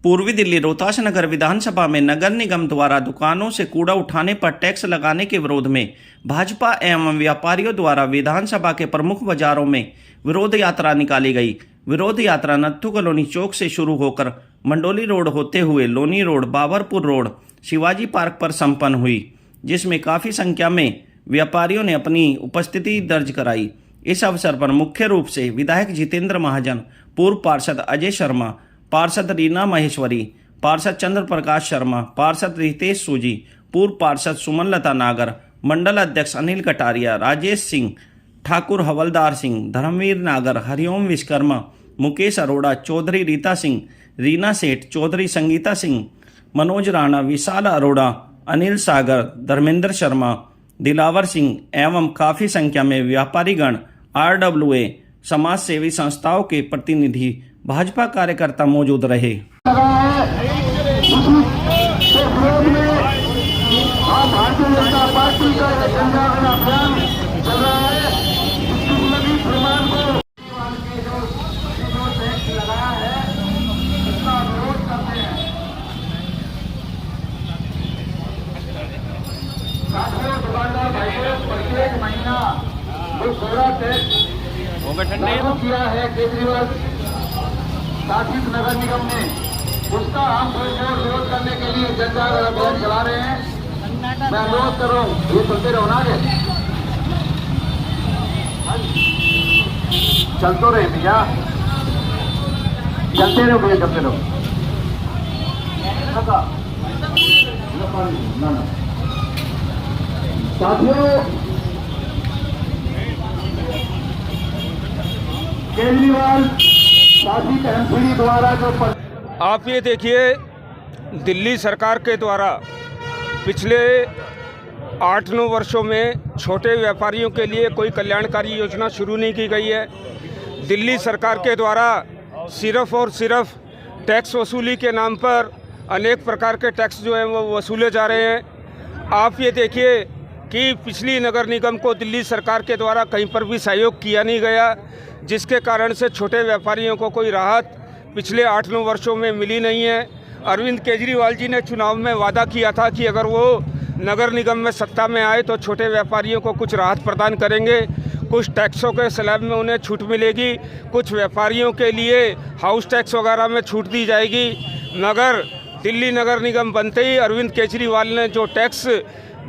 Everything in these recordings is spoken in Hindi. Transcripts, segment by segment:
पूर्वी दिल्ली रोहतास नगर विधानसभा में नगर निगम द्वारा दुकानों से कूड़ा उठाने पर टैक्स लगाने के विरोध में भाजपा एवं व्यापारियों द्वारा विधानसभा के प्रमुख बाजारों में विरोध यात्रा निकाली गई। विरोध यात्रा नत्थू कॉलोनी चौक से शुरू होकर मंडोली रोड होते हुए Loni road, Babarpur road, Shivaji park पर संपन्न हुई, जिसमें काफी संख्या में व्यापारियों ने अपनी उपस्थिति दर्ज कराई। इस अवसर पर मुख्य रूप से विधायक जितेंद्र महाजन, पूर्व पार्षद अजय शर्मा, पार्षद रीना महेश्वरी, पार्षद चंद्र प्रकाश शर्मा, पार्षद रितेश सूजी, पूर्व पार्षद सुमन लता नागर, मंडल अध्यक्ष अनिल कटारिया, राजेश सिंह ठाकुर, हवलदार सिंह, धर्मवीर नागर, हरिओम विश्वकर्मा, मुकेश अरोड़ा, चौधरी रीता सिंह, रीना सेठ, चौधरी संगीता सिंह, मनोज राणा, विशाल अरोड़ा, अनिल सागर, धर्मेंद्र शर्मा, दिलावर सिंह एवं काफी संख्या में व्यापारीगण, RWA, समाज सेवी संस्थाओं के प्रतिनिधि, भाजपा कार्यकर्ता मौजूद रहे। भारतीय जनता पार्टी का जन जागरण अभियान चल रहा है। प्रमाण को जो टैक्स लगाया है उसका विरोध करते हैं। साथियों, दुकानदार भाइयों, प्रत्येक महीना जो सोलह टैक्स लागू किया है केजरीवाल शासित नगर निगम ने, उसका हम विरोध करने के लिए जन जागरण अभियान चला रहे हैं। मैं अनुरोध कर रहा हूँ, ये चलते रहो ना, आगे चलते रहे भैया, चलते रहो भैया, चलते रहो। साथियों, केजरीवाल शासित एमसीडी द्वारा जो आप ये देखिए, दिल्ली सरकार के द्वारा पिछले 8-9 वर्षों में छोटे व्यापारियों के लिए कोई कल्याणकारी योजना शुरू नहीं की गई है। दिल्ली सरकार के द्वारा सिर्फ़ और सिर्फ टैक्स वसूली के नाम पर अनेक प्रकार के टैक्स जो हैं वो वसूले जा रहे हैं। आप ये देखिए कि पिछली नगर निगम को दिल्ली सरकार के द्वारा कहीं पर भी सहयोग किया नहीं गया, जिसके कारण से छोटे व्यापारियों को कोई राहत पिछले 8-9 वर्षों में मिली नहीं है। अरविंद केजरीवाल जी ने चुनाव में वादा किया था कि अगर वो नगर निगम में सत्ता में आए तो छोटे व्यापारियों को कुछ राहत प्रदान करेंगे, कुछ टैक्सों के स्लैब में उन्हें छूट मिलेगी, कुछ व्यापारियों के लिए हाउस टैक्स वगैरह में छूट दी जाएगी। मगर दिल्ली नगर निगम बनते ही अरविंद केजरीवाल ने जो टैक्स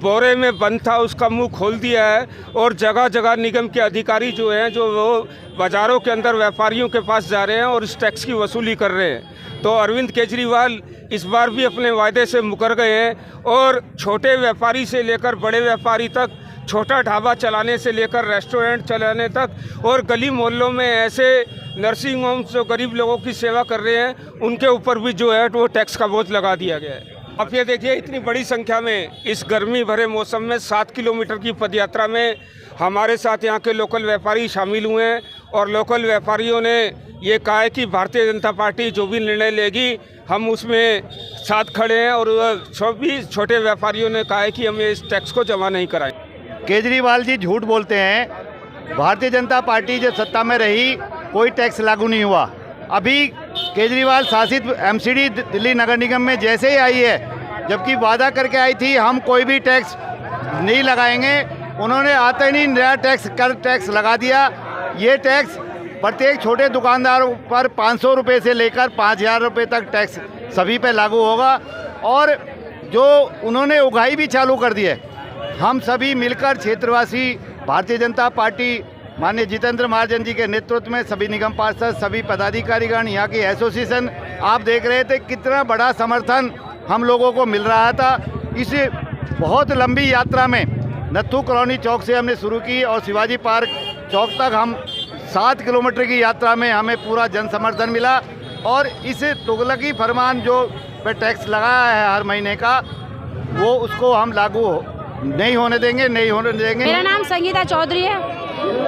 बोरे में बंद था उसका मुंह खोल दिया है और जगह जगह निगम के अधिकारी जो हैं जो वो बाज़ारों के अंदर व्यापारियों के पास जा रहे हैं और इस टैक्स की वसूली कर रहे हैं। तो अरविंद केजरीवाल इस बार भी अपने वायदे से मुकर गए हैं और छोटे व्यापारी से लेकर बड़े व्यापारी तक, छोटा ढाबा चलाने से लेकर रेस्टोरेंट चलाने तक और गली मोहल्लों में ऐसे नर्सिंग होम्स जो गरीब लोगों की सेवा कर रहे हैं उनके ऊपर भी जो है वो टैक्स का बोझ लगा दिया गया है। आप ये देखिए, इतनी बड़ी संख्या में इस गर्मी भरे मौसम में 7 किलोमीटर की पदयात्रा में हमारे साथ यहाँ के लोकल व्यापारी शामिल हुए हैं और लोकल व्यापारियों ने ये कहा है कि भारतीय जनता पार्टी जो भी निर्णय लेगी हम उसमें साथ खड़े हैं और सभी छोटे व्यापारियों ने कहा है कि हम इस टैक्स को जमा नहीं कराएं। केजरीवाल जी झूठ बोलते हैं। भारतीय जनता पार्टी जब सत्ता में रही कोई टैक्स लागू नहीं हुआ। अभी केजरीवाल शासित एमसीडी दिल्ली नगर निगम में जैसे ही आई है, जबकि वादा करके आई थी हम कोई भी टैक्स नहीं लगाएंगे, उन्होंने आते ही नहीं नया टैक्स लगा दिया। ये टैक्स प्रत्येक छोटे दुकानदारों पर 500 रुपये से लेकर 5000 रुपये तक टैक्स सभी पे लागू होगा और जो उन्होंने उगाही भी चालू कर दी है। हम सभी मिलकर क्षेत्रवासी भारतीय जनता पार्टी माननीय जितेंद्र महाजन जी के नेतृत्व में सभी निगम पार्षद, सभी पदाधिकारीगण, यहाँ की एसोसिएशन, आप देख रहे थे कितना बड़ा समर्थन हम लोगों को मिल रहा था। इस बहुत लंबी यात्रा में नत्थू कॉलोनी चौक से हमने शुरू की और शिवाजी पार्क चौक तक हम 7 किलोमीटर की यात्रा में हमें पूरा जन समर्थन मिला और इस तुगलकी फरमान जो पे टैक्स लगाया है हर महीने का, वो उसको हम लागू नहीं होने देंगे। मेरा नाम संगीता चौधरी है।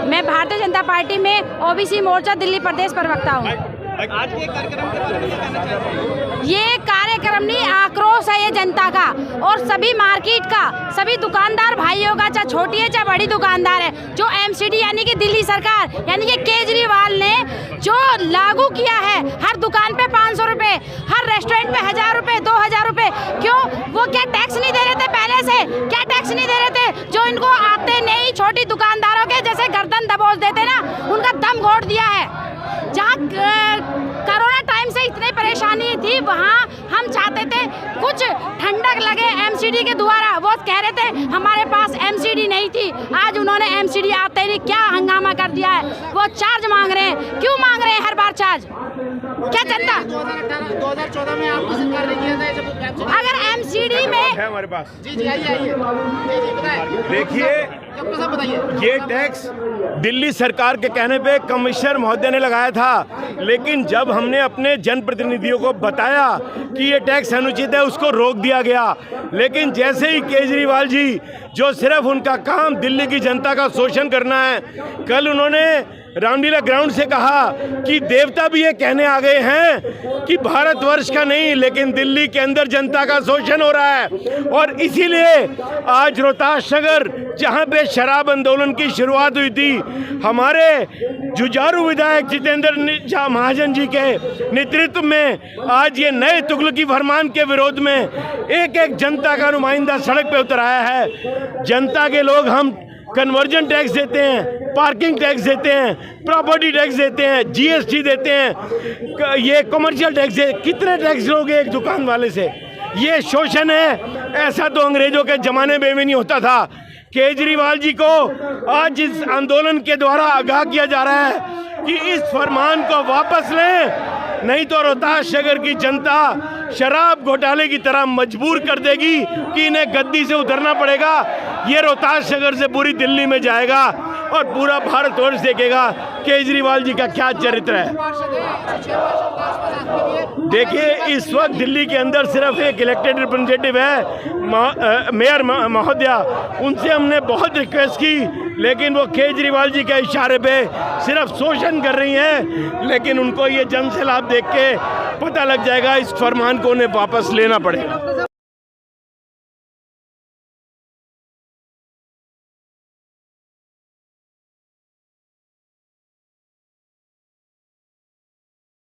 मैं भारतीय जनता पार्टी में ओबीसी मोर्चा दिल्ली प्रदेश प्रवक्ता हूँ। आज ये कार्यक्रम के बारे में क्या कहना चाहते हैं? ये कार्यक्रम नहीं, आक्रोश है ये जनता का और सभी मार्केट का, सभी दुकानदार भाइयों का, चाहे छोटी है चाहे बड़ी दुकानदार है, जो एमसीडी यानी कि दिल्ली सरकार यानी कि केजरीवाल ने जो लागू किया है, हर दुकान पे 500 रुपये, हर रेस्टोरेंट पे 1000 रुपए 2000 रुपए क्यों? वो क्या टैक्स नहीं दे रहे थे पहले से? क्या टैक्स नहीं दे रहे थे? जो इनको आते नहीं, छोटी दुकानदारों के जैसे गर्दन दबोच देते ना, उनका दम घोट दिया है। जहाँ कोरोना टाइम से इतनी परेशानी थी, वहाँ हम चाहते थे कुछ ठंडक लगे एमसीडी के द्वारा। वो कह रहे थे हमारे पास एमसीडी नहीं थी, आज उन्होंने एमसीडी आते ही क्या हंगामा कर दिया है। वो चार्ज मांग रहे हैं, क्यों मांग रहे हैं हर बार चार्ज? क्या जनता 2014 में आपकी सरकार ने किया था ये सब? अगर एमसीडी में है हमारे पास। जी आइए जी बताइए। देखिए, बताइए। ये टैक्स दिल्ली सरकार के कहने पे कमिश्नर महोदय ने लगाया था, लेकिन जब हमने अपने जनप्रतिनिधियों को बताया कि ये टैक्स अनुचित है, उसको रोक दिया गया। लेकिन जैसे ही केजरीवाल जी, जो सिर्फ उनका काम दिल्ली की जनता का शोषण करना है, कल उन्होंने रामलीला ग्राउंड से कहा कि देवता भी ये कहने आ गए हैं कि भारतवर्ष का नहीं लेकिन दिल्ली के अंदर जनता का शोषण हो रहा है। और इसीलिए आज रोहतास नगर, जहां पे शराब आंदोलन की शुरुआत हुई थी, हमारे जुझारू विधायक जितेंद्र झा महाजन जी के नेतृत्व में आज ये नए तुगलकी फरमान के विरोध में एक एक जनता का नुमाइंदा सड़क पे उतर आया है। जनता के लोग हम कन्वर्जन टैक्स देते हैं, पार्किंग टैक्स देते हैं, प्रॉपर्टी टैक्स देते हैं, जीएसटी देते हैं, ये कमर्शियल टैक्स है। कितने टैक्स लोगे एक दुकान वाले से? ये शोषण है। ऐसा तो अंग्रेजों के ज़माने में भी नहीं होता था। केजरीवाल जी को आज इस आंदोलन के द्वारा आगाह किया जा रहा है कि इस फरमान को वापस लें, नहीं तो रोहतास नगर की जनता शराब घोटाले की तरह मजबूर कर देगी कि इन्हें गद्दी से उतरना पड़ेगा। ये रोहतास नगर से पूरी दिल्ली में जाएगा और पूरा भारतवर्ष देखेगा केजरीवाल जी का क्या चरित्र है। देखिए, इस वक्त दिल्ली के अंदर सिर्फ एक इलेक्टेड रिप्रेजेंटेटिव है, मेयर महोदया। उनसे हमने बहुत रिक्वेस्ट की, लेकिन वो केजरीवाल जी के इशारे पे सिर्फ शोषण कर रही हैं। लेकिन उनको ये जन सैलाब देख के पता लग जाएगा, इस फरमान को उन्हें वापस लेना पड़ेगा।